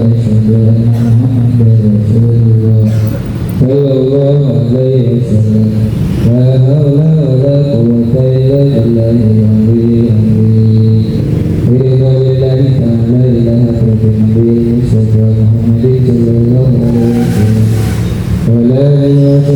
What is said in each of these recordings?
asyhadu anna Muhammadar Rasulullah sallallahu alaihi wasallam. La haula wa la quwwata illa billahi al-aliyyil azim. Billahi ta'ala ilaha Nabi Mustafa Muhammadin sallallahu alaihi wasallam. Wa la ilaha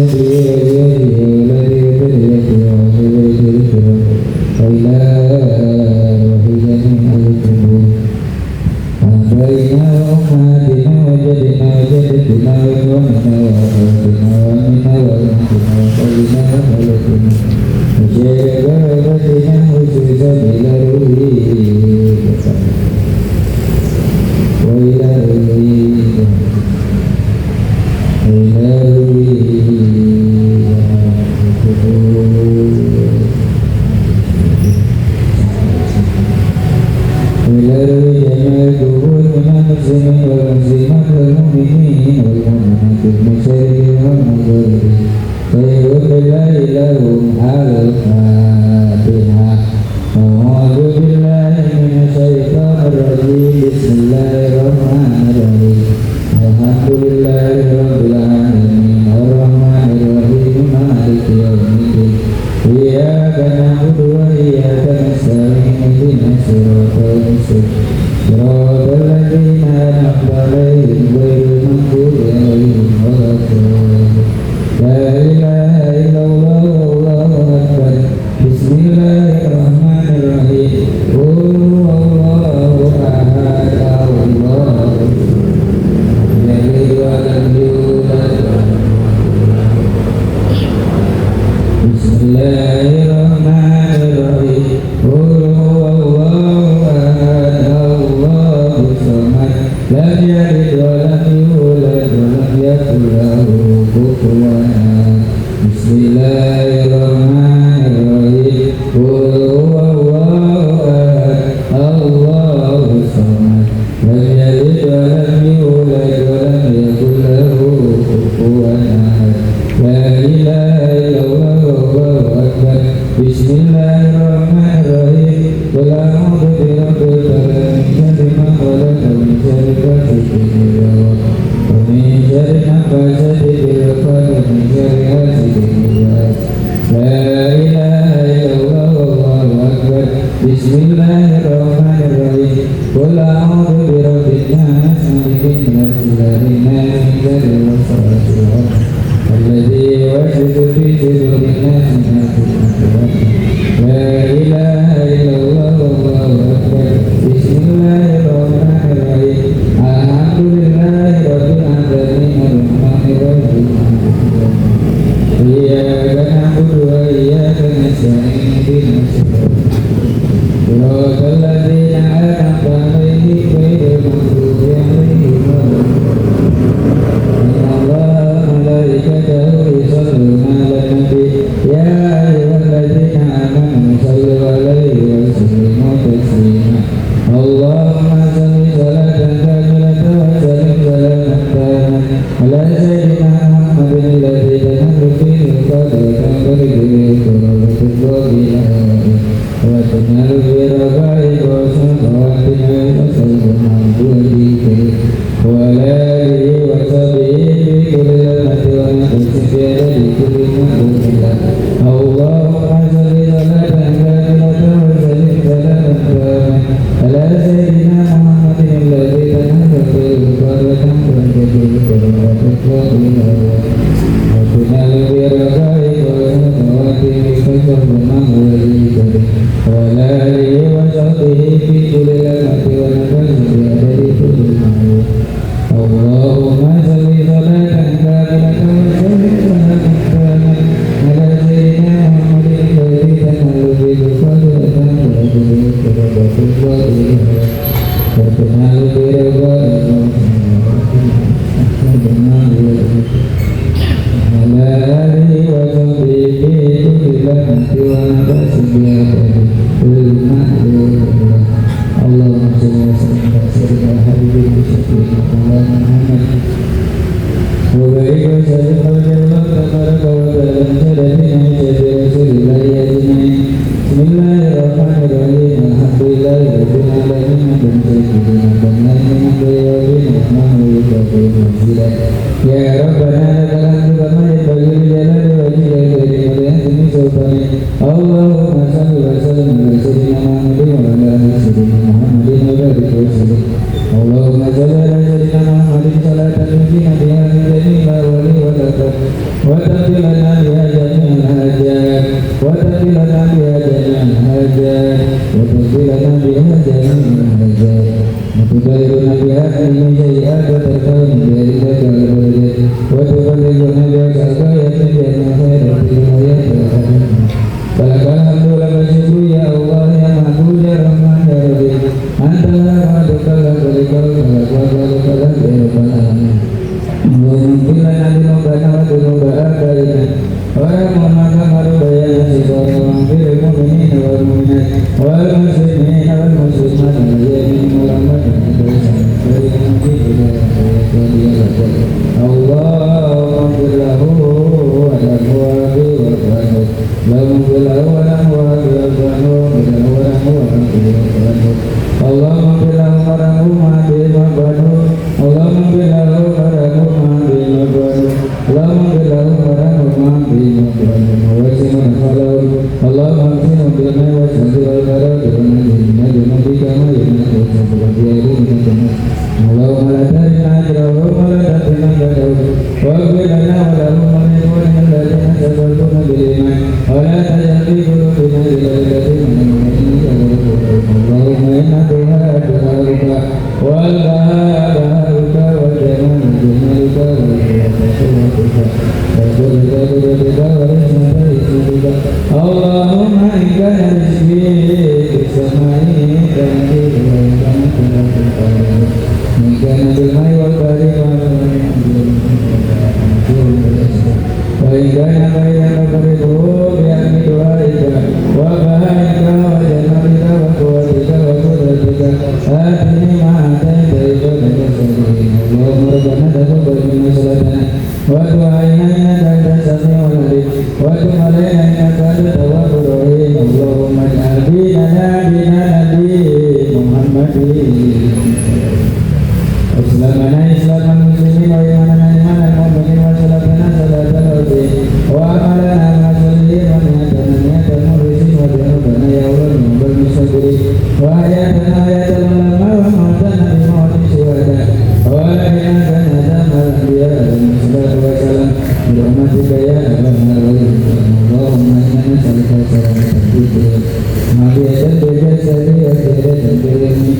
Bismillahirrahmanirrahim. منزلا يا ربنا لك الحمد كما ينبغي لجلال وجهك الكريم ولأنتم سلطانه اللهم صل وسلم على سيدنا محمد وعلى آل سيدنا محمد وبارك وسلم اللهم صل على سيدنا محمد صلاة تنجينا بها من جميع الأهوال والآفات وتغفر لنا بها جميع الحاجات وتغفر لنا بها جميع الحاجات وتغفر لنا بها جميع الحاجات وتبلغنا بها من سيئات وترفعنا بها إليك الدرجات وتبلغنا بها كفاية جنة خيرات الحياة والآخرة فلك الحمد ولك الشكر يا الله يا معبود يا رحمن يا رحيم أنت لا خالق لك ولك الخلق وخالق لك يا رب العالمين اللهم اغفر لنا ذنوبنا وذنوب آبائنا وارحمنا كما ربيانا صغارا واغفر للمؤمنين والمؤمنات والمسلمين والمسلمات واليمين والأموات اللهم اغفر له والأموات والأموات اللهم اغفر له والأموات والأموات اللهم اغفر له وارحمه بما بنوا اللهم اغفر له وارحمه بما بنوا اللهم اغفر له وارحمه بما بنوا واسع خلاه اللهم اغفر بالماء والثلج والبرد ونجنا بنبيك ما يمنع اللهم لا تهنا اجره ولا تهنا بدره واغفر لنا ولهم وللمؤمنين الذين سبقونا بالايمان ولا تجعل في قلوبنا غلا للذين اللهم انا دعاءك والبهاء بهاؤك والجمال جمالك والقدرة قدرتك والعصمة عصمتك اللهم ان كان رزقي في السماء فانزل وان كان في الارض ان كان بالماء والبحر وإن كان بينك فرده بأمر دعائك وبهائك وجمالك وقوتك وقدرتك آتني ما آتيت عبادك الصالحين اللهم ربنا تقبل منا صلاتنا وتب علينا إنك أنت السميع العليم وتب علينا إنك أنت التواب الرحيم اللهم اجعل ديننا دين نبي محمد إسلامنا إسلام المسلمين وإيماننا إيمان المؤمنين وصلاتنا صلاة العظيم وعملنا مع الصالحين ونيتنا نية المخلصين وذنوبنا يا الله من المستغفرين وحياتنا حياة العلماء وموتنا بموت الشهداء ولكن جنة مع الأنبياء عليهم الصلاة والسلام برحمتك يا أرحم الراحمين اللهم إنا نسألك سلامة الدين معافية بالجسد وسيرة بالعلم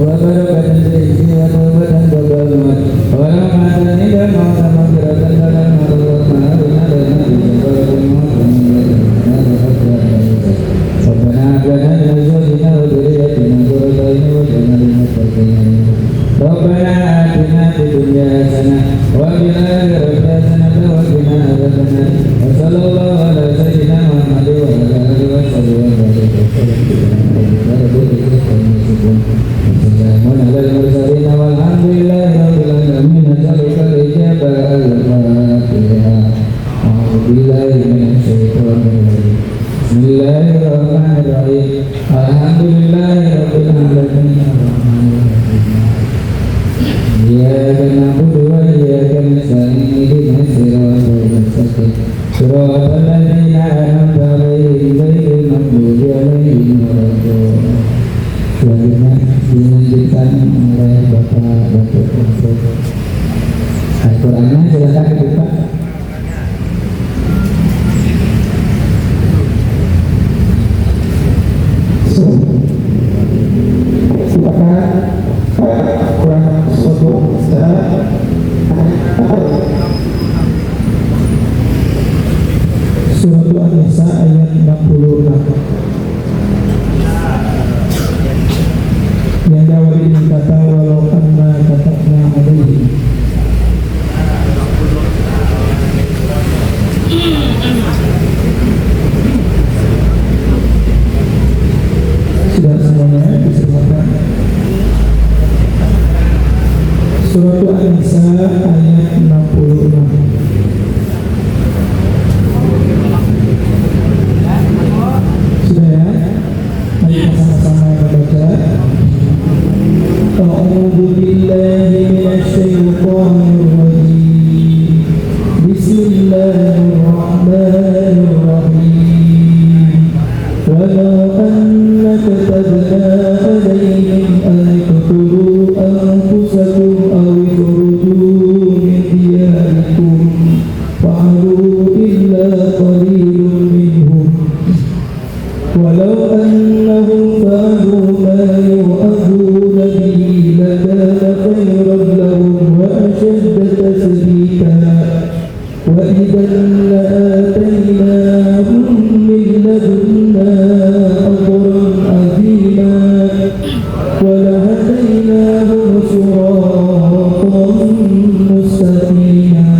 وبركة الرزق وتوبة قبل الموت ورحمة إلى الموت مغفرة لنا ورحمة لنا قبل الموت ربنا هب لنا من أزواجنا وذريتنا قرة أعين واجعلنا للمتقين ربنا آتنا في الدنيا حسنة وفي الآخرة حسنة وقنا عذاب النار وصلى الله على سيدنا محمد وعلى آله وصحبه وبارك وسلم سلام على المرسلين والحمد لله رب العالمين نسألك الإجابة الفاتحة أعوذ بالله من الشيطان الرجيم بسم الله الرحمن الرحيم الحمد لله رب العالمين إياك نعبد وإياك نستعين اهدنا الصراط المستقيم صراط الذين أنعمت عليهم غير المغضوب عليهم ولا الضالين selanjutnya dilanjutkan oleh Bapak untuk Al-Qurannya silakan dibuka. Silakan Quran Surat An-Nisa ayat 66. Yang jawab ini kata walau anna katabna alaihi sudah semuanya diserahkan. Surat An-Nisa ayat 66. Sudah ya? Mari sama-sama kita baca. أعوذ بالله من الشيطان كتبنا عليهم أن اقتلوا أنفسكم أو اخرجوا من دياركم فعلوا إلا قليل منهم ولو أنهم فعلوا ما يوعظون به لكان خيرا لهم وأشد تثبيتا وإذا لآتيناهم من لدنا أجرا عظيما ولهديناهم صراطا مستقيما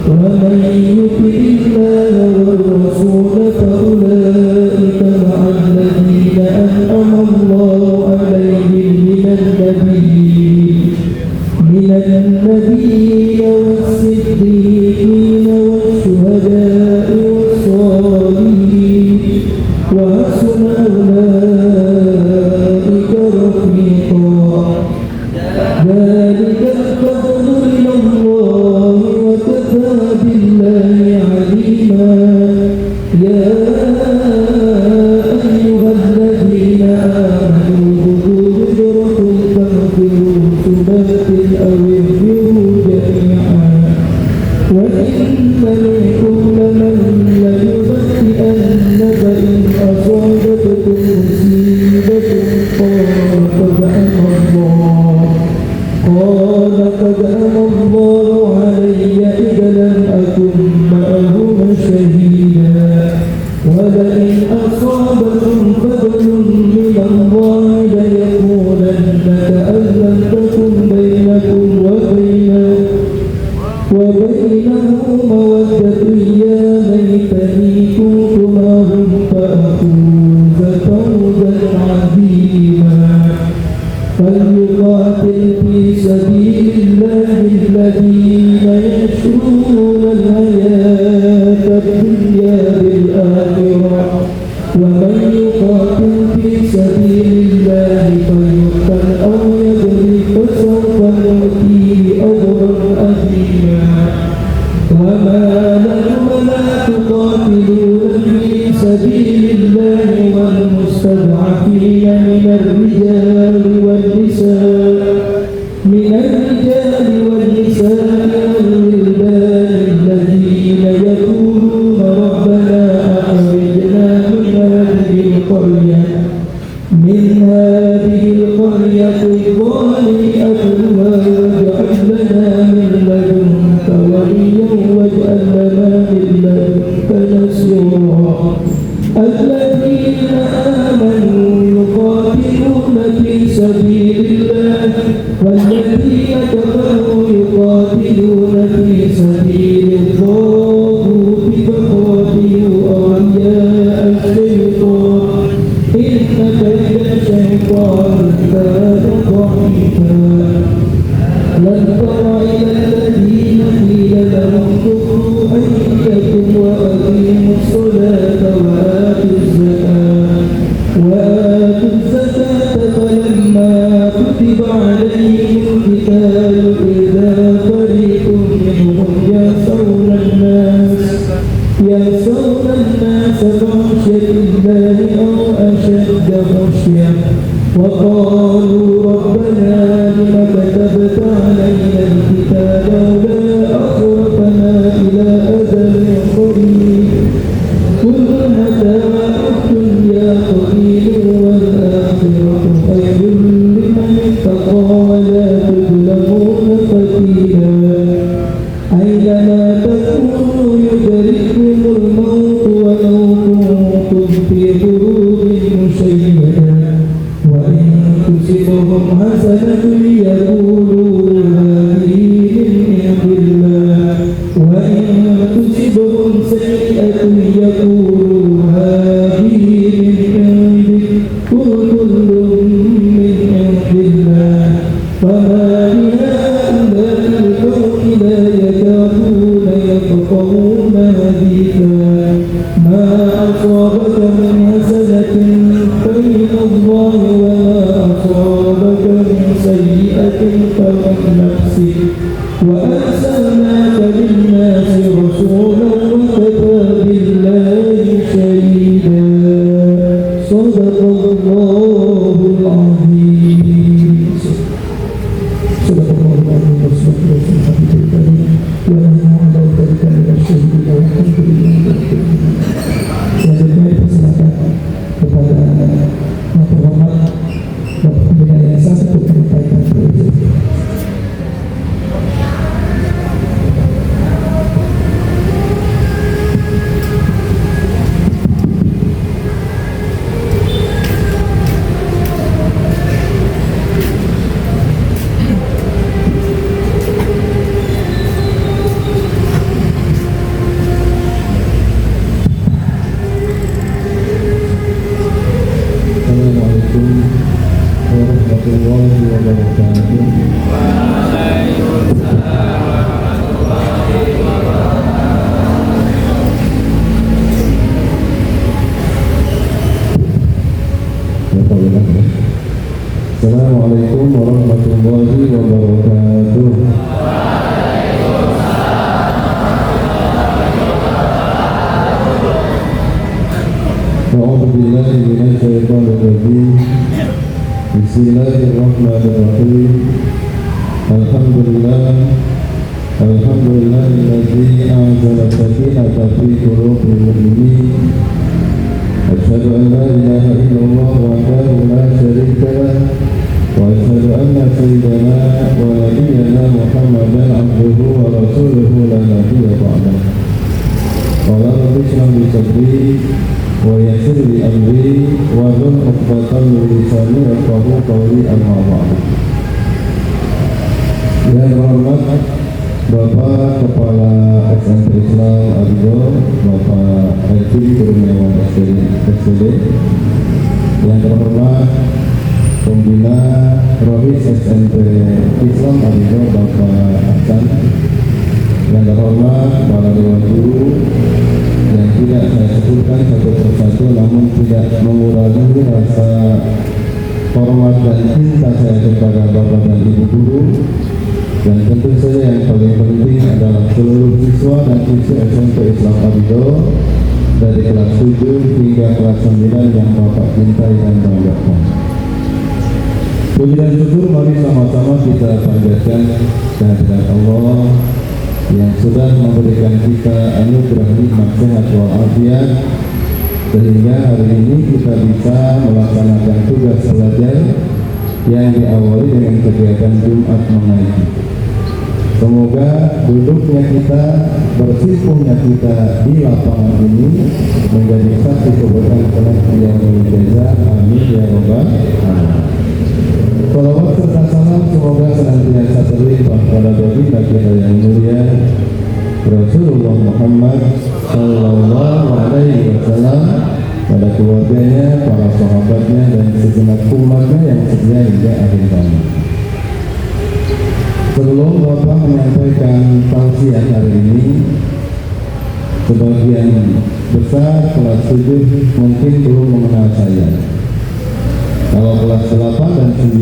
ومن يطع الله والرسول فأولئك مع الذين أنعم الله عليهم من النبيين والصديقين والشهداء والصالحين وحسن أولئك رفيقا ذلك الفضل من الله وكفى بالله عليما يا أيها الذين آمنوا خذوا حذركم فانفروا ثبات أو انفروا جميعا وإن منكم لمن ليبطئن فإن أصابتكم مصيبة قال قد أنعم الله علي إذ لم أكن معهم شهيدا ولئن أصابكم فضل من الله ليقولن كأن لم تكن بينكم وبينه مودة يا ليتني كنت معهم فأفوز فوزا عظيما فليقاتل في سبيل الله الذين يشرون الحياة الدنيا بالآخرة ومن يقاتل في سبيل الله فيقتل أو يغلب فسوف نؤتيه أجرا عظيما وما لكم لا تقاتلون في سبيل الله والمستضعفين من الرجال والنساء والولدان الذين يقولون ربنا أخرجنا من هذه القرية الظالم أهلها واجعل لنا من لدنك وليا واجعل لنا من لدنك نصيرا الذين آمنوا يقاتلون في سبيل الله والذين كفروا يقاتلون في سبيل الطاغوت فقاتلوا أولياء الشيطان إن كيد الشيطان كان ضعيفا لن تر إلى الذين قيل لهم كفوا أيديكم وأقيموا الصلاة وآتوا الزكاة فلما كتب عليهم القتال إذا فريق منهم يخشون الناس خشية الله أو أشد خشية وقالوا ربنا لم كتبت علينا القتال ولا أخرتنا إلى أجل قريب قل متاع الدنيا قليل والآخرة خير لمن اتقى ولا تظلمون فتيلا أينما تكونوا يدرككم الموت ولو كنتم في بروج مشيدة وإن تصبهم حسنة يقولوا هذه من عند الله وإن تصبهم سيئة يقولوا هذه من عندك قل كل من عند الله فما لهؤلاء القوم لا يكادون يفقهون حديثا ما أصابك من حسنة فمن الله وما أصابك من سيئة فمن warahmatullahi wabarakatuh. Assalamualaikum warahmatullahi wabarakatuh. A'udzubillahi minasyaitonir rajim. Bismillahirrahmanirrahim. Alhamdulillahilladzi anzala sakinata fi qulubil mu'minin. Asyhadu an la ilaha illallah wahdahu la syarika lah wa asyhadu anna sayyidana wa nabiyyana Muhammadan abduhu wa rasuluhu la nabiyya ba'dahu. Qala rabbi shrah li sadri wa yassir li amri wa hlul 'uqdatam min lisani yafqahu qawli, amma ba'du. Yang terhormat Bapak Kepala SMP Islam Argo, Bapak Haji Kurniawan SPD, yang terhormat Pembina Rohis SMP Islam Argo, Bapak Hasan, yang terhormat para dewan guru yang tidak saya sebutkan satu persatu, namun tidak mengurangi rasa hormat dan cinta saya kepada Bapak dan Ibu guru. Dan tentu saja yang paling penting adalah seluruh siswa dan siswi SMP Islam Argo dari kelas 7 hingga kelas 9 yang Bapak cintai dan banggakan. Puji dan syukur mari sama-sama kita panjatkan kehadirat Allah yang sudah memberikan kita anugerah nikmat sehat walafiat, sehingga hari ini kita bisa melaksanakan tugas belajar yang diawali dengan kegiatan Jumat mengaji. Semoga duduknya kita, bersimpuhnya kita di lapangan ini menjadi saksi keberkahan kelak yaumul jaza. Amin ya rabbal alamin. Salawat serta salam semoga senantiasa terlimpah pada baginda kita yang mulia Rasulullah Muhammad sallallahu alaihi wasallam, pada keluarganya, para sahabatnya, dan segenap umatnya yang setia hingga akhir zaman. Sebelum Bapak menyampaikan tausiah hari ini, sebagian besar kelas 7 mungkin belum mengenal saya. Kalau kelas 8 dan 9,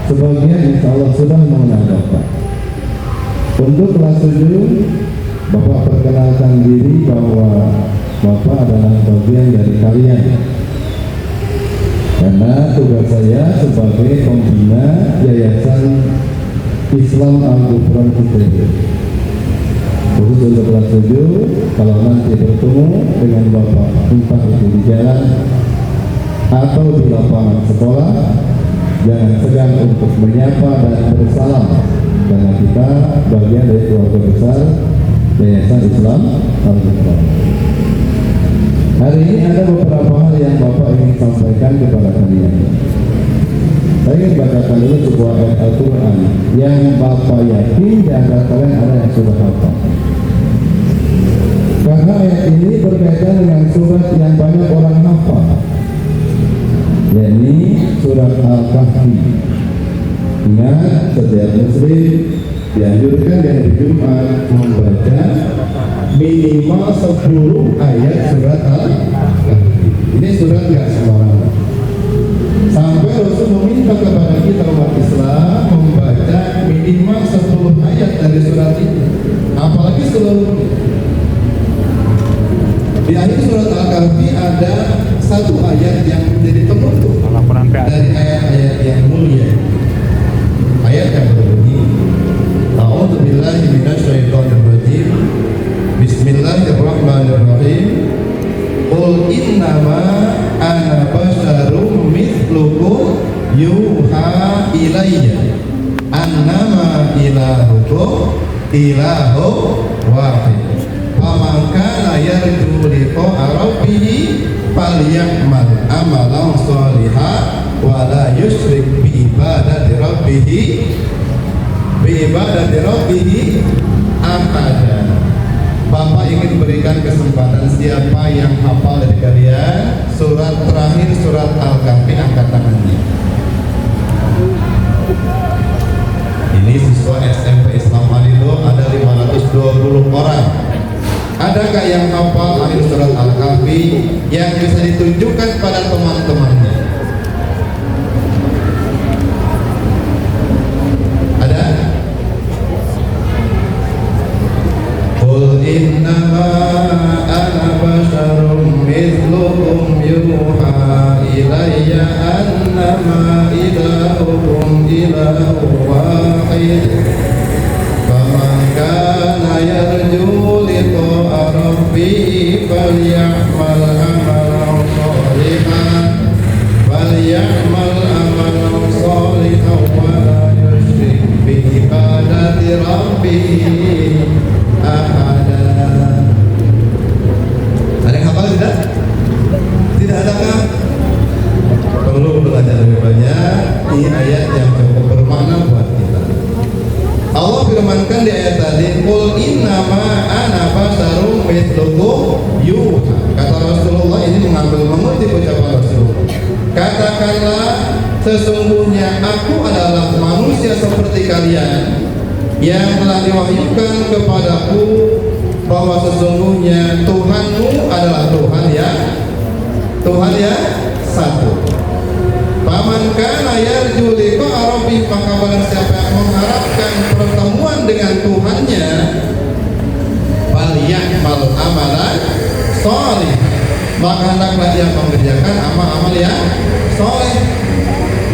sebagian insya Allah sudah mengenal Bapak. Untuk kelas 7, Bapak perkenalkan diri bahwa Bapak adalah bagian dari kalian, karena tugas saya sebagai pembina Yayasan Islam Al-Ghufran ITB. Khusus untuk kelas 7, kalau nanti bertemu dengan Bapak entah itu di jalan atau di lapangan sekolah, jangan segan untuk menyapa dan bersalam, karena kita bagian dari keluarga besar Yayasan Islam Al-Ghufran. Hari ini ada beberapa hal yang Bapak ingin sampaikan kepada kalian. Saya ingin bacakan dulu sebuah ayat Al-Quran yang Bapak yakin di antara kalian ada yang sudah hafal. Karena ayat ini berkaitan dengan surat yang banyak orang hafal, yakni surat Al-Kahfi. Ingat, setiap muslim dianjurkan di hari Jumat membaca minimal 10 ayat surat Al-Kahfi. Ini surat yang sembarangan. Sampai Rasul meminta kepada kita umat Islam membaca minimal 10 ayat dari surat ini, apalagi seluruhnya. Di akhir surat Al-Kahfi ada satu ayat yang menjadi penutup dari ayat-ayat yang mulia. Ayat yang berbunyi, A'udzubillahi minasyaitonirrajim. Bismillahirrahmanirrahim. Qul innama ana basyarum mithlukum yuha ilayya annama ilahukum ilahu wahid. Faman kana yarju liqa'a rabbih falyamal amalan shalihan wa la yusyrik bi ibadati rabbih ahada. Bapak ingin berikan kesempatan siapa yang hafal dari kalian surat terakhir surat Al-Kahfi, angkat tangannya. Adakah yang hafal akhir surat Al-Kahfi yang bisa ditunjukkan pada teman-temannya? Ada? Qul innama ana basyarum mithlukum yuha ilayya annama ilahukum ilahu wahid faman kana yarju liqa'a rabbih falyamal amalan shalihan wa la yusyrik bi ibadati rabbih ahada. Ada yang hafal tidak? Tidak ada kan? Perlu belajar lebih banyak. Ini ayat yang cukup bermakna buat kita. Allah firmankan di ayat tadi, qul innama ana basyarum mithlukum yuha. Kata Rasulullah, ini mengutip ucapan Rasulullah. Katakanlah, sesungguhnya aku adalah manusia seperti kalian yang telah diwahyukan kepadaku bahwa sesungguhnya Tuhanmu adalah Tuhan yang satu. Faman kana yarju liqa'a rabbih, maka barang siapa yang mengharapkan pertemuan dengan Tuhannya, falyamal amalan shalih, maka hendaklah dia mengerjakan amal-amal yang saleh,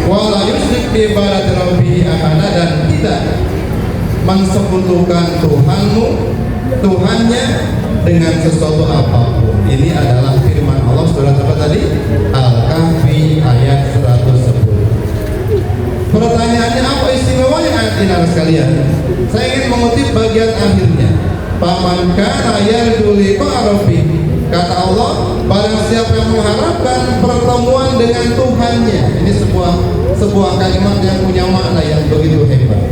wala yusyrik bi ibadati rabbih ahada, dan tidak mensekutukan Tuhannya dengan sesuatu apapun. Ini adalah firman Allah surat apa tadi? Al-Kahfi ayat 110. Pertanyaannya, apa istimewanya ayat ini sekalian? Saya ingin mengutip bagian akhirnya. Faman kana yarju liqa'a rabbih. Kata Allah, barang siapa yang mengharapkan pertemuan dengan Tuhannya. Ini sebuah kalimat yang punya makna yang begitu hebat.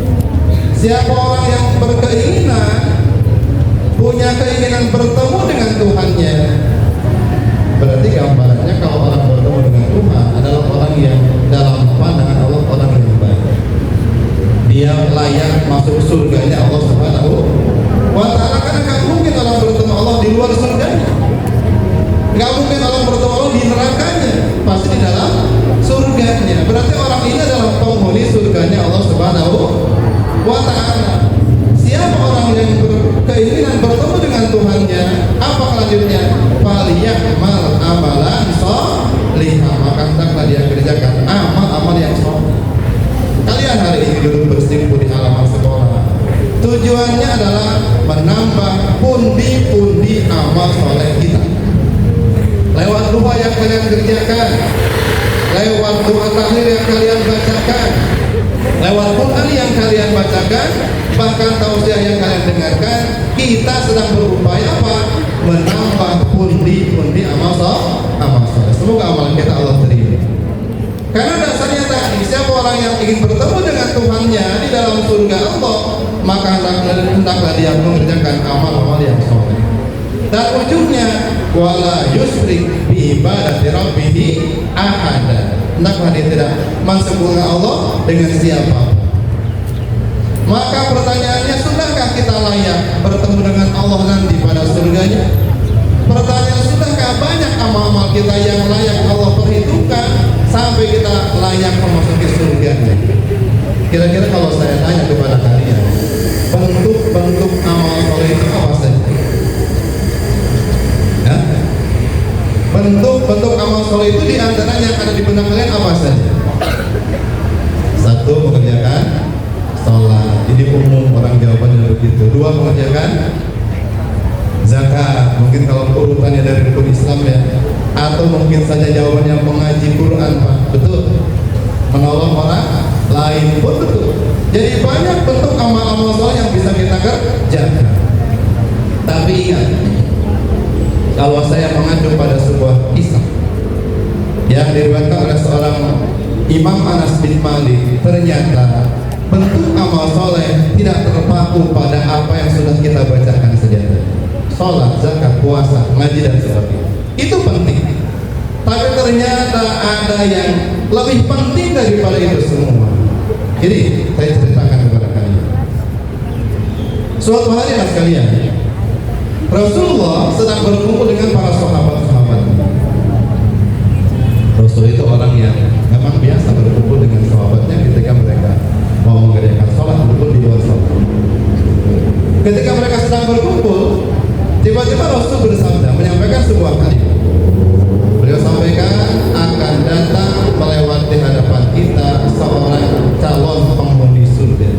Siapa orang yang punya keinginan bertemu dengan Tuhannya, berarti gambarannya kalau orang bertemu dengan Tuhan adalah orang yang dalam pandangan Allah orang yang baik. Dia layak masuk surganya Allah Subhanahu wa ta'ala, karena gak mungkin orang bertemu Allah di luar surganya, gak mungkin orang bertemu Allah di nerakanya, pasti di dalam surganya. Berarti orang ini adalah penghuni surganya Allah Subhanahu wa ta'ala. Siapa orang yang berkeinginan bertemu dengan Tuhannya, apa kelanjutnya? Falyamal amalan shalihah, maka hendaklah dia kerjakan amal-amal yang saleh. Kalian hari ini duduk bersimpuh di halaman sekolah, tujuannya adalah menambah pundi-pundi amal saleh kita. Lewat doa yang kalian kerjakan, lewat doa tahlil yang kalian bacakan, lewat Quran yang kalian bacakan, bahkan tausiah yang kalian dengarkan, kita sedang berupaya apa? Menambah pundi-pundi amal saleh. Semoga amal kita Allah terima. Karena dasarnya tadi, siapa orang yang ingin bertemu dengan Tuhannya di dalam surga Allah, maka hendaklah dia mengerjakan amal-amal yang saleh. Dan ujungnya, wala yusyrik bi ibadati rabbih ahada. Hendaklah dia tidak mensekutukan Allah dengan siapa. Maka pertanyaannya, sudahkah kita layak bertemu dengan Allah nanti pada surganya? Pertanyaan, sudahkah banyak amal-amal kita yang layak Allah perhitungkan sampai kita layak memasuki surganya? Kira-kira kalau saya tanya kepada kalian, bentuk-bentuk amal soleh itu apa saja? Ya? Bentuk-bentuk amal soleh itu diantaranya yang ada di benak kalian apa saja? Satu, mengerjakan sholat. Ini umum orang jawabannya begitu. Dua, mengerjakan zakat. Mungkin kalau urutannya dari rukun Islam ya. Atau mungkin saja jawabannya mengaji Quran, Pak. Betul. Menolong orang lain pun betul. Jadi banyak bentuk amal-amal soleh yang bisa kita kerjakan. Tapi ingat, kalau saya mengacu pada sebuah kisah yang diriwayatkan oleh seorang Imam Anas bin Malik, ternyata bentuk amal soleh tidak terpaku pada apa yang sudah kita bacakan saja. Sholat, zakat, puasa, ngaji dan sebagainya itu penting. Tapi ternyata ada yang lebih penting daripada itu semua. Jadi saya ceritakan kepada kalian. Suatu hari mas kalian, Rasulullah sedang berkumpul dengan para sahabat-sahabat. Rasul itu orang yang memang biasa berkumpul dengan sahabatnya ketika mereka mau mengerjakan sholat ataupun di luar sholat. Ketika mereka sedang berkumpul, tiba-tiba Rasul bersabda menyampaikan sebuah kalimat. Beliau sampaikan, akan datang melewati hadapan kita seorang calon penghuni surga.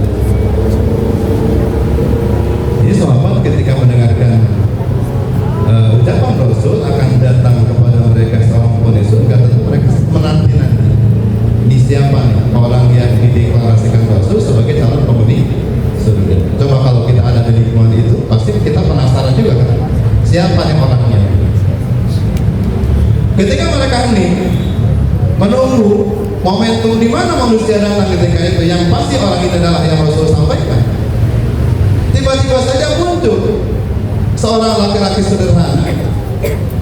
Jadi sahabat ketika mendengarkan ucapan Rasul akan datang kepada mereka seorang penghuni surga, tentu mereka menanti-nanti. Ini siapa nih orang yang dideklarasikan Rasul sebagai calon penghuni surga? Coba kalau kita ada di lingkungan itu, pasti kita penasaran juga kan? Siapa nih orangnya? Ketika mereka ini menunggu momentum di mana manusia datang ketika itu, yang pasti orang itu adalah yang Rasul sampaikan. Tiba-tiba saja muncul seorang laki-laki sederhana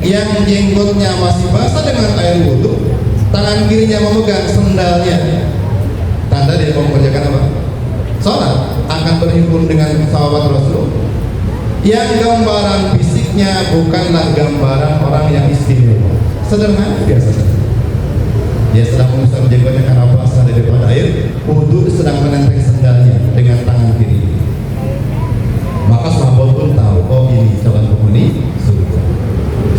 yang jenggotnya masih basah dengan air wudhu, tangan kirinya memegang sendalnya, tanda dia mau mengerjakan apa? Sholat. Akan berhimpun dengan sahabat Rasul yang gambaran fisiknya bukanlah gambaran orang yang istimewa, sederhana biasa saja. Dia sedang mengusap jenggotnya karena basah daripada air wudhu, sedang menenteng sendalnya dengan tangan kiri. Maka sahabat pun tahu, oh ini calon penghuni surga.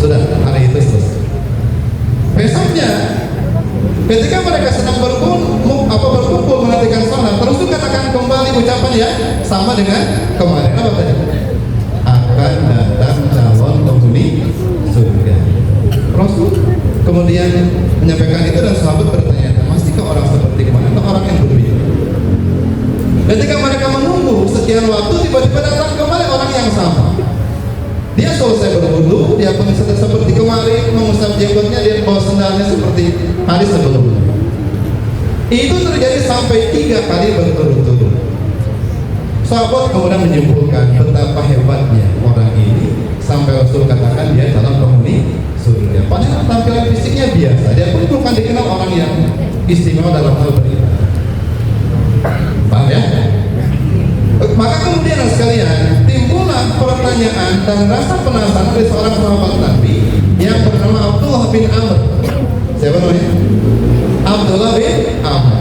Sudah, hari itu selesai. Besoknya, ketika mereka sedang berkumpul menantikan sholat, terus itu akan kembali ucapan ya sama dengan kemarin. Apa tadi? Akan datang calon penghuni surga. Rasul kemudian menyampaikan itu dan sahabat bertanya, masihkah orang seperti kemarin atau orang yang berbeda? Ketika mereka menunggu sekian waktu, tiba-tiba datang kembali orang yang sama. Dia selesai berwudu, dia pun seperti kemarin mengusap jenggotnya, dia bawa sendalnya seperti hari sebelumnya. Itu terjadi sampai 3 kali berturut-turut. Sahabat kemudian menyimpulkan betapa hebatnya orang ini sampai Rasul katakan dia calon penghuni surga. Padahal tampilan fisiknya biasa, dia pun bukan dikenal orang yang istimewa dalam hal beribadah. Paham ya? Maka kemudian sekalian timbullah pertanyaan dan rasa penasaran dari seorang sahabat Nabi yang bernama Abdullah bin Amr. Siapa namanya? Abdullah bin Amr.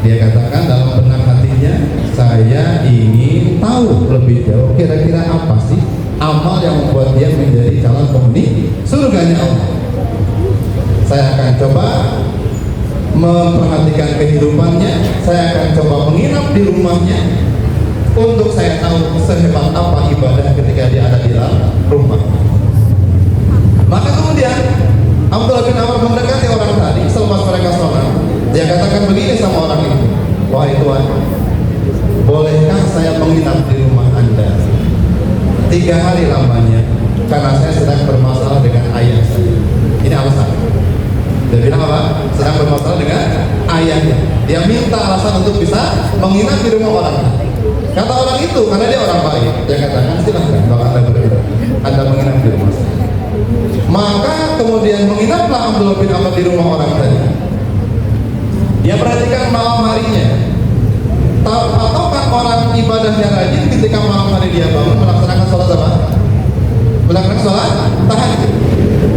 Dia katakan dalam benak hatinya, saya ingin tahu lebih jauh kira-kira apa sih amal yang membuat dia menjadi calon penghuni surganya Allah. Saya akan coba memperhatikan kehidupannya, saya akan coba menginap di rumahnya untuk saya tahu sehebat apa ibadah ketika dia ada di dalam rumah. Maka kemudian Abdullah bin Amr mendekati orang tadi selepas mereka sholat. Dia katakan begini sama orang itu, wahai Tuhan, bolehkah saya menginap di rumah Anda 3 hari lamanya karena saya sedang bermasalah dengan ayah saya. Ini alasan. Dia bilang apa? Sedang bermasalah dengan ayahnya. Dia minta alasan untuk bisa menginap di rumah orang. Kata orang itu, karena dia orang baik, dia katakan silahkan kalau Anda beribadah, Anda menginap di rumah saya. Maka kemudian menginaplah Abdullah bin Amr di rumah orang tadi. Dia perhatikan malam harinya. Ataukah orang ibadahnya rajin ketika malam hari dia bangun melaksanakan sholat apa? Melaksanakan sholat tahajud.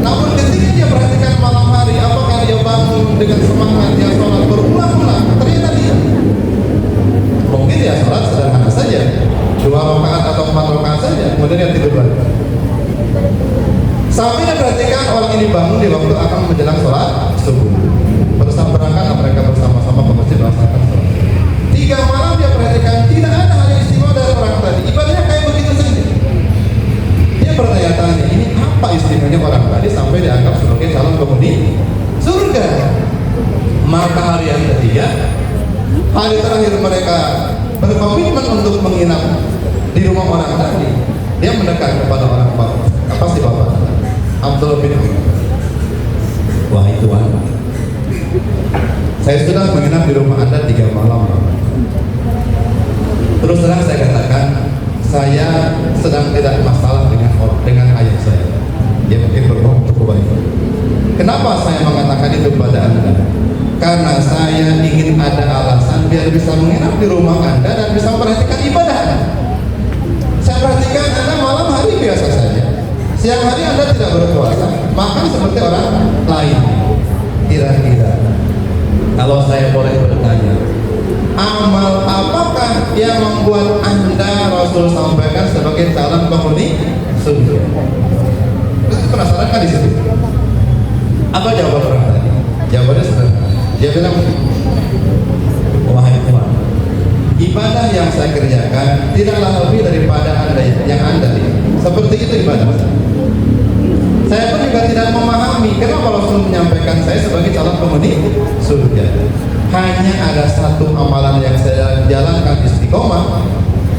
Namun ketika dia perhatikan malam hari, apakah dia bangun dengan semangat, dia sholat berulang-ulang? Ternyata dia mungkin dia sholat sederhana saja, 2 rakaat atau 4 rakaat saja, kemudian dia tidur lagi. Sampai dia perhatikan orang ini bangun di waktu akan menjelang sholat subuh. Bersabarkan mereka bersama-sama ke masjid melaksanakan sholat. 3 malam dia perhatikan tidak ada hal yang istimewa dari orang tadi, ibadahnya kayak begitu saja. Dia bertanya-tanya, ini apa istimewanya orang tadi sampai dianggap sebagai calon penghuni surga? Maka hari yang ketiga, hari terakhir mereka berkomitmen untuk menginap di rumah orang tadi, dia mendekat kepada orang bapak. Apa sih bapak? Abdullah bin Amr. Wahai Tuhan, saya sudah menginap di rumah Anda 3 malam. Terus terang saya katakan, saya sedang tidak masalah dengan ayah saya. Dia mungkin berbohong cukup baik. Kenapa saya mengatakan itu kepada Anda? Karena saya ingin ada alasan biar bisa menginap di rumah Anda dan bisa memperhatikan ibadah Anda. Saya perhatikan Anda malam hari biasa saja. Siang hari Anda tidak berpuasa, makan seperti orang lain. Kira-kira kalau saya boleh bertanya, amal apakah yang membuat Anda Rasul sampaikan sebagai calon penghuni surga? Penasaran kan di situ? Apa jawaban orang tadi? Jawabannya sederhana. Dia bilang, wahai Tuhan, ibadah yang saya kerjakan tidaklah lebih daripada yang Anda lihat. Seperti itu ibadah saya pun juga tidak memahami kenapa Rasul menyampaikan saya sebagai calon penghuni surga. Hanya ada satu amalan yang saya jalankan istiqomah,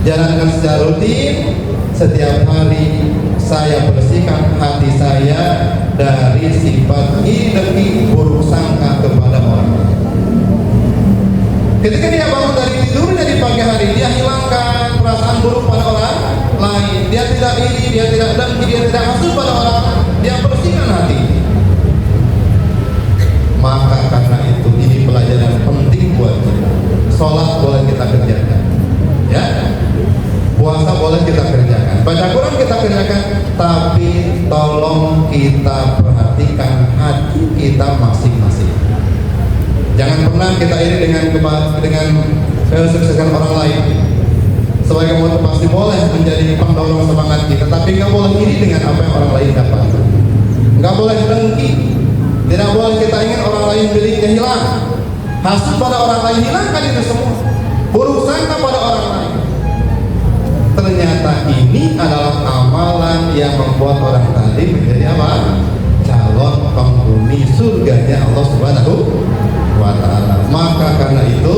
jalankan secara rutin. Setiap hari saya bersihkan hati saya dari sifat iri, buruk sangka kepada orang. Ketika dia bangun dari tidurnya di pagi hari, dia hilangkan perasaan buruk pada orang lain. Dia tidak iri, dia tidak dengki, dia tidak hasut pada orang lain. Dia bersihkan hati. Maka karena itu ini pelajaran penting buat kita. Sholat boleh kita kerjakan, ya. Puasa boleh kita kerjakan, baca Quran kita kerjakan, tapi tolong kita perhatikan hati kita masing-masing. Jangan pernah kita iri dengan kesuksesan orang lain. Sebagai motivasi boleh menjadi pendorong semangat kita, tapi nggak boleh iri dengan apa yang orang lain dapat. Nggak boleh dengki. Tidak boleh kita ingin orang lain miliknya hilang. Hasut pada orang lain, hilangkan itu semua. Buruk sangka pada orang lain. Ternyata ini adalah amalan yang membuat orang tadi menjadi apa? Calon penghuni surganya Allah Subhanahu wa ta'ala. Maka karena itu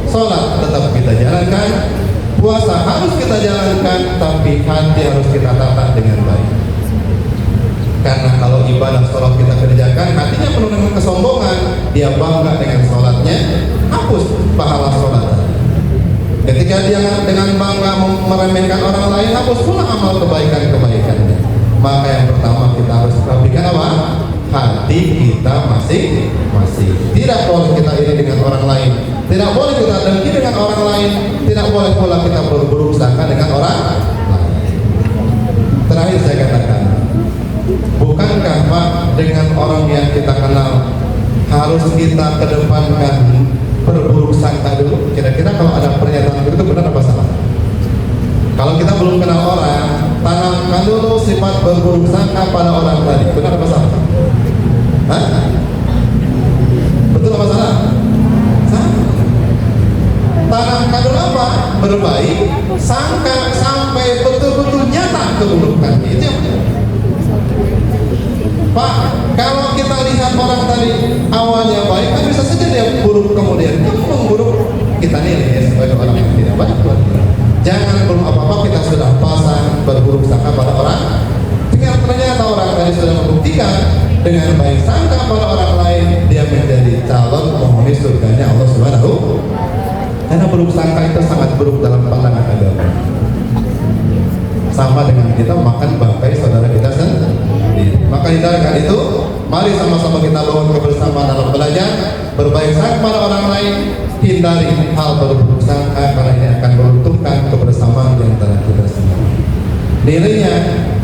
sholat tetap kita jalankan, puasa harus kita jalankan, tapi hati harus kita tata dengan baik. Karena kalau ibadah sholat kita kerjakan, hatinya penuh dengan kesombongan, dia bangga dengan sholatnya, hapus pahala sholat. Ketika dia dengan bangga meremehkan orang lain, hapus pula amal kebaikan-kebaikannya. Maka yang pertama kita harus perhatikan apa? Hati kita masing-masing. Tidak boleh kita iri dengan orang lain, tidak boleh kita dengki dengan orang lain, tidak boleh pula kita berburuk sangka dengan orang lain. Terakhir saya katakan, bukankah Pak dengan orang yang kita kenal harus kita kedepankan berburuk sangka dulu? Kira-kira kalau ada pernyataan itu benar apa salah? Kalau kita belum kenal orang, tanamkan dulu sifat berburuk sangka pada orang tadi. Benar apa salah? Hah? Betul apa salah? Salah. Tanamkan dulu apa? Berbaik sangka sampai betul-betul nyata keburukan. Itu yang benar. Pak, kalau kita lihat orang tadi awalnya baik, kan bisa saja dia buruk kemudian. Itu memburuk, kita nilai ya sebagai orang yang tidak baik. Jangan belum apa-apa kita sudah pasang berburuk sangka pada orang. Dengan ternyata orang tadi sudah membuktikan dengan baik sangka pada orang lain, dia menjadi calon penghuni surganya Allah Subhanahu. Karena buruk sangka itu sangat buruk dalam pandangan agama. Sama dengan kita makan bangkai saudara kita sendiri. Maka hindarkan itu. Mari sama-sama kita bangun kebersamaan dalam belajar, berbaik sangka pada orang lain, hindari hal berburuk sangka karena ini akan meruntuhkan kebersamaan di antara kita semua. Nilainya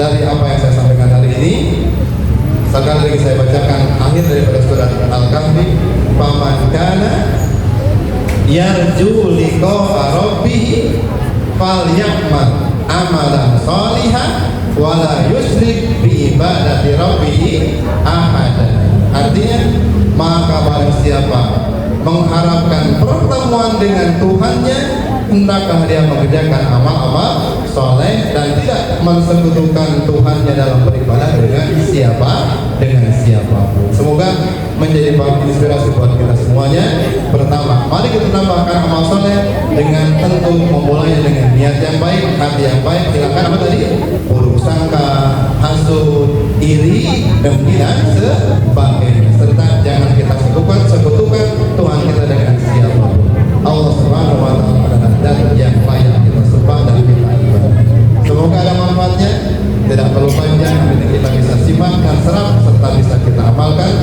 dari apa yang saya sampaikan hari ini, sekali lagi saya bacakan akhir daripada surat Al-Kahfi, "Faman kana yarju liqa'a rabbih falyamal amalan shalihan wala yusyrik bi ibadati rabbih ahada." Artinya, maka barang siapa mengharapkan pertemuan dengan Tuhannya, hendaklah dia mengerjakan amal-amal soleh dan tidak mensekutukan Tuhannya dalam beribadah dengan siapapun. Semoga menjadi bahan inspirasi buat kita semuanya. Pertama, mari kita tambahkan amal soleh dengan tentu memulainya dengan niat yang baik, hati yang baik. Hilangkan apa tadi? Buruk sangka, hasut, iri, dengki dan sebagainya. Serta jangan kita sekutukan Tuhan kita dengan siapapun. Allah Subhanahu wa ta'ala adalah zat yang layak kita sembah dan kita ibadah. Semoga ada manfaatnya, tidak terlalu panjang, dan kita bisa simak dan serap serta bisa kita amalkan.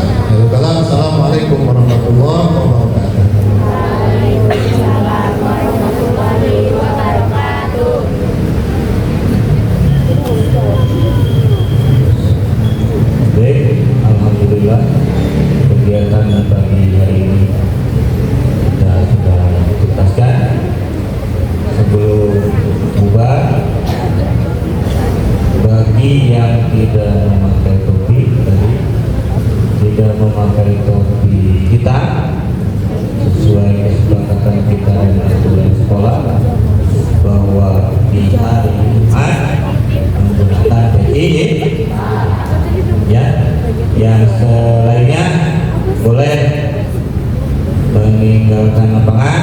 Assalamualaikum warahmatullahi wabarakatuh. Waalaikumsalam warahmatullahi wabarakatuh. pagi hari ini kita sudah tuntaskan. Sebelum bubar, bagi yang tidak memakai topi tadi, tidak memakai topi kita sesuai kesepakatan kita dengan aturan sekolah bahwa di hari Jumat menggunakan peci, ya, yang selainnya boleh meninggalkan lapangan